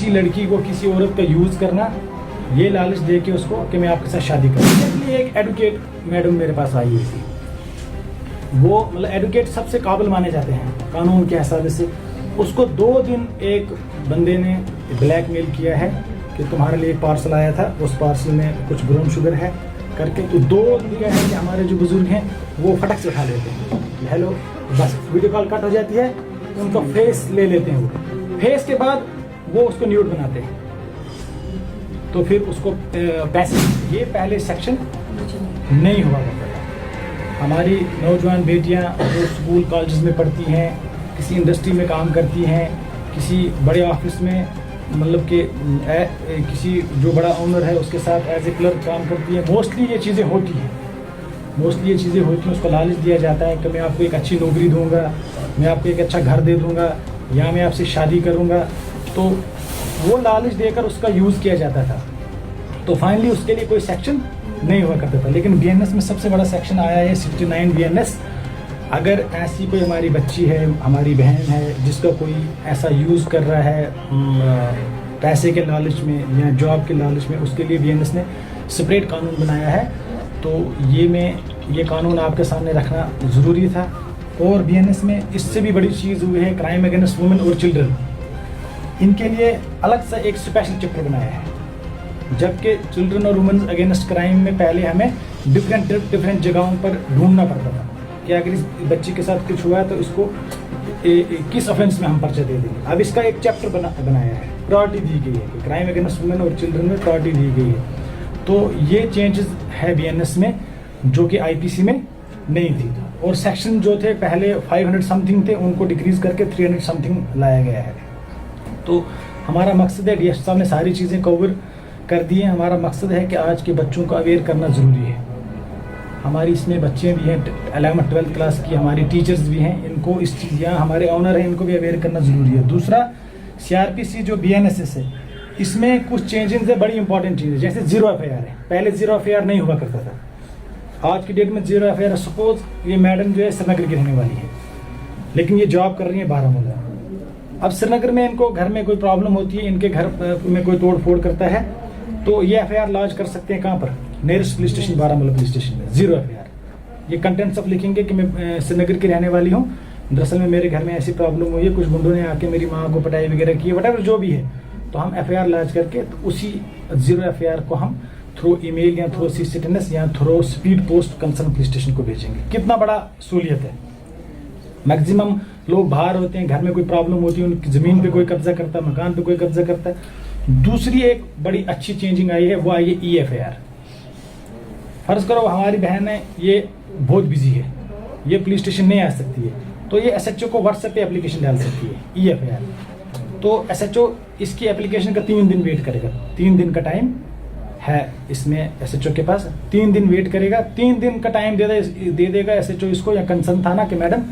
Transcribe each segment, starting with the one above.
किसी लड़की को, किसी औरत का यूज़ करना, ये लालच दे के उसको कि मैं आपके साथ शादी करूँ। इसलिए एक एडवोकेट मैडम मेरे पास आई हुई थी। वो मतलब एडवोकेट सबसे काबिल माने जाते हैं कानून के हिसाब से। उसको 2 दिन एक बंदे ने ब्लैकमेल किया है कि तुम्हारे लिए पार्सल आया था, उस पार्सल में कुछ ब्राउन शुगर है करके। तो 2 दिन क्या है कि हमारे जो बुजुर्ग हैं वो फटक से उठा लेते हैं, हेलो, बस वीडियो कॉल कट हो जाती है, उनका फेस ले लेते हैं। वो फेस के बाद वो उसको न्यूड बनाते हैं, तो फिर उसको पैसे। ये पहले सेक्शन नहीं हुआ करता था। हमारी नौजवान बेटियां जो स्कूल कॉलेज में पढ़ती हैं, किसी इंडस्ट्री में काम करती हैं, किसी बड़े ऑफिस में, मतलब कि किसी जो बड़ा ओनर है उसके साथ एज ए क्लर्क काम करती हैं, मोस्टली ये चीज़ें होती हैं। उसको लालच दिया जाता है कि मैं आपको एक अच्छी नौकरी दूंगा, मैं आपको एक अच्छा घर दे दूंगा, या मैं आपसे शादी करूंगा। तो वो लालच देकर उसका यूज़ किया जाता था। तो फाइनली उसके लिए कोई सेक्शन नहीं हुआ करता था। लेकिन बीएनएस में सबसे बड़ा सेक्शन आया है 69 बीएनएस। अगर ऐसी कोई हमारी बच्ची है, हमारी बहन है, जिसका कोई ऐसा यूज़ कर रहा है पैसे के लालच में या जॉब के लालच में, उसके लिए बीएनएस ने सेपरेट कानून बनाया है। तो ये कानून आपके सामने रखना ज़रूरी था। और बीएनएस में इससे भी बड़ी चीज़ हुई है, क्राइम अगेंस्ट वुमेन और चिल्ड्रन। इनके लिए अलग से एक स्पेशल चैप्टर बनाया है। जबकि चिल्ड्रन और वुमेन अगेंस्ट क्राइम में पहले हमें डिफरेंट जगहों पर ढूंढना पड़ता था कि अगर इस बच्ची के साथ कुछ हुआ है तो इसको किस ऑफेंस में हम पर्चा दे देंगे। अब इसका एक चैप्टर बनाया है, प्रायोरिटी दी गई है कि क्राइम अगेंस्ट वुमेन और चिल्ड्रन में प्रायोरिटी दी गई है। तो ये चेंजेस है बीएनएस में, जो कि आईपीसी में नहीं थी। और सेक्शन जो थे पहले 500 समथिंग थे, उनको डिक्रीज करके 300 समथिंग लाया गया है। तो हमारा मकसद है, डीएस साहब ने सारी चीज़ें कवर कर दी हैं। हमारा मकसद है कि आज के बच्चों को अवेयर करना ज़रूरी है। हमारी इसमें बच्चे भी हैं 11th 12th क्लास की, हमारी टीचर्स भी हैं, इनको इस चीज़, या हमारे ऑनर हैं, इनको भी अवेयर करना ज़रूरी है। दूसरा, सीआरपीसी जो बीएनएसएस है, इसमें कुछ चेंजेस है, बड़ी इंपॉर्टेंट चीज़ है। जैसे 0 एफआईआर है, पहले 0 एफआईआर नहीं हुआ करता था। आज की डेट में 0 एफआईआर है। सपोज ये मैडम जो है श्रीनगर की रहने वाली है, लेकिन ये जॉब कर रही है बारामूला। अब श्रीनगर में इनको घर में कोई प्रॉब्लम होती है, इनके घर में कोई तोड़ फोड़ करता है, तो ये एफआईआर लॉन्च कर सकते हैं कहाँ पर, nearest police station, Baramulla police station में। 0 एफआईआर। ये कंटेंट्स ऑफ लिखेंगे कि मैं श्रीनगर की रहने वाली हूँ, दरअसल में मेरे घर में ऐसी प्रॉब्लम हुई है, कुछ गुंडों ने आके मेरी माँ को पिटाई वगैरह की, वट जो भी है, तो हम एफआईआर लॉन्च करके तो उसी 0 एफआईआर को हम थ्रू ईमेल या थ्रू सीसीटीएनएस या through speed post concern police station को भेजेंगे। कितना बड़ा सहूलियत है। मैक्सिमम लोग बाहर होते हैं, घर में कोई प्रॉब्लम होती है, उनकी ज़मीन पे कोई कब्जा करता है, मकान पे कोई कब्जा करता है। दूसरी एक बड़ी अच्छी चेंजिंग आई है, वो आई है EFIR। फर्ज करो हमारी बहन है, ये बहुत बिजी है, ये पुलिस स्टेशन नहीं आ सकती है, तो ये SHO को व्हाट्सएप पे एप्लीकेशन डाल सकती है EFIR। तो SHO इसकी एप्लीकेशन का 3 दिन वेट करेगा। 3 दिन का टाइम है इसमें SHO के पास, 3 दिन वेट करेगा। 3 दिन का टाइम दे देगा SHO इसको या कंसर्न थाना कि मैडम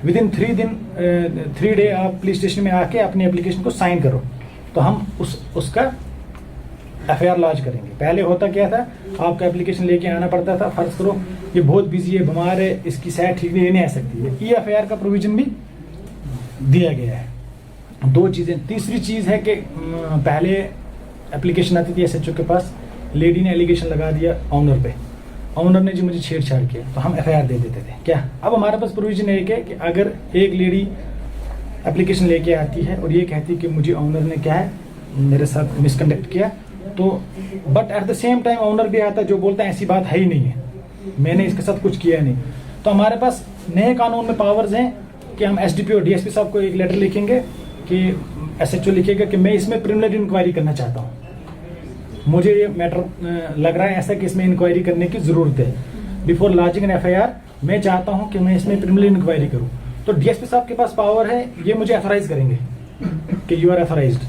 विदिन 3 डे आप पुलिस स्टेशन में आके अपनी एप्लीकेशन को साइन करो, तो हम उसका एफआईआर लॉन्च करेंगे। पहले होता क्या था, आपका एप्लीकेशन लेके आना पड़ता था। फर्ज करो ये बहुत बिजी है, बीमार है, इसकी सेहत ठीक नहीं आ सकती है, EFIR का प्रोविजन भी दिया गया है। 2 चीज़ें। तीसरी चीज़ है कि पहले एप्लीकेशन आती थी SHO के पास, लेडी ने एलिगेशन लगा दिया ऑनर पे, ऑनर ने जी मुझे छेड़छाड़ किया, तो हम एफआईआर दे देते थे। क्या अब हमारे पास प्रोविजन एक है कि अगर एक लेडी एप्लीकेशन लेके आती है और ये कहती है कि मुझे ऑनर ने क्या है मेरे साथ मिसकंडक्ट किया, तो but at the same time honour भी आता है जो बोलता है ऐसी बात है ही नहीं है, मैंने इसके साथ कुछ किया नहीं, तो हमारे पास नए कानून में पावर्स हैं कि हम SDP और DSP साहब को एक लेटर लिखेंगे कि SHO लिखेगा कि मैं इसमें प्रिलिमिनरी इंक्वायरी करना चाहता हूँ, मुझे ये मैटर लग रहा है ऐसा कि इसमें इंक्वायरी करने की ज़रूरत है। बिफोर लॉन्चिंग एन एफआईआर मैं चाहता हूं कि मैं इसमें प्रिलिमिनरी इंक्वायरी करूं, तो DSP साहब के पास पावर है, ये मुझे अथोराइज करेंगे कि यू आर अथोराइज्ड,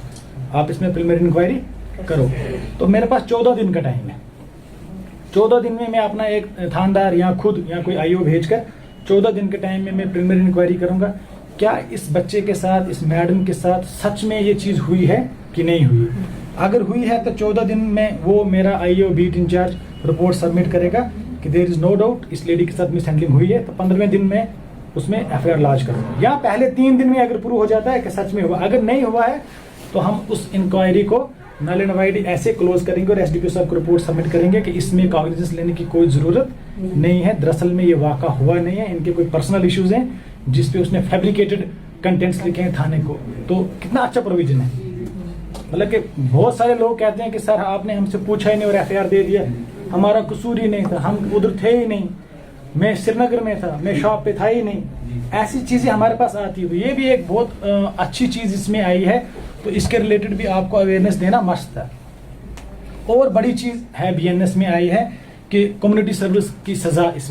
आप इसमें प्रिलिमिनरी इंक्वायरी करो। तो मेरे पास 14 दिन का टाइम है। 14 दिन में मैं अपना एक थानेदार या खुद या कोई IO भेजकर 14 दिन के टाइम में मैं प्रिलिमिनरी इंक्वायरी करूंगा, क्या इस बच्चे के साथ, इस मैडम के साथ सच में ये चीज़ हुई है कि नहीं हुई। अगर हुई है तो 14 दिन में वो मेरा IO beat incharge report submit करेगा कि देयर इज नो डाउट इस लेडी के साथ मिस हैंडलिंग हुई है, तो 15वें दिन में उसमें एफआईआर लॉन्च करूंगा। या पहले 3 दिन में अगर प्रूव हो जाता है कि सच में हुआ, अगर नहीं हुआ है तो हम उस इंक्वायरी को नल एंड वाइड ऐसे क्लोज करेंगे और एसडीपीओ साहब को रिपोर्ट सबमिट करेंगे कि इसमें कॉग्निजेंस लेने की कोई ज़रूरत नहीं है, दरअसल में ये वाक़ा हुआ नहीं है, इनके कोई पर्सनल इश्यूज हैं जिस पे उसने फैब्रिकेटेड कंटेंट्स लिखे हैं थाने को। तो कितना अच्छा प्रोविजन है। मतलब कि बहुत सारे लोग कहते हैं कि सर आपने हमसे पूछा ही नहीं और एफआईआर दे दिया, हमारा कसूर ही नहीं था, हम उधर थे ही नहीं, मैं श्रीनगर में था, मैं शॉप पे था ही नहीं। ऐसी चीज़ें हमारे पास आती हुई, ये भी एक बहुत अच्छी चीज़ इसमें आई है, तो इसके रिलेटेड भी आपको अवेयरनेस देना मस्त है। और बड़ी चीज़ है बीएनएस में आई है कि कम्युनिटी सर्विस की सज़ा इसमें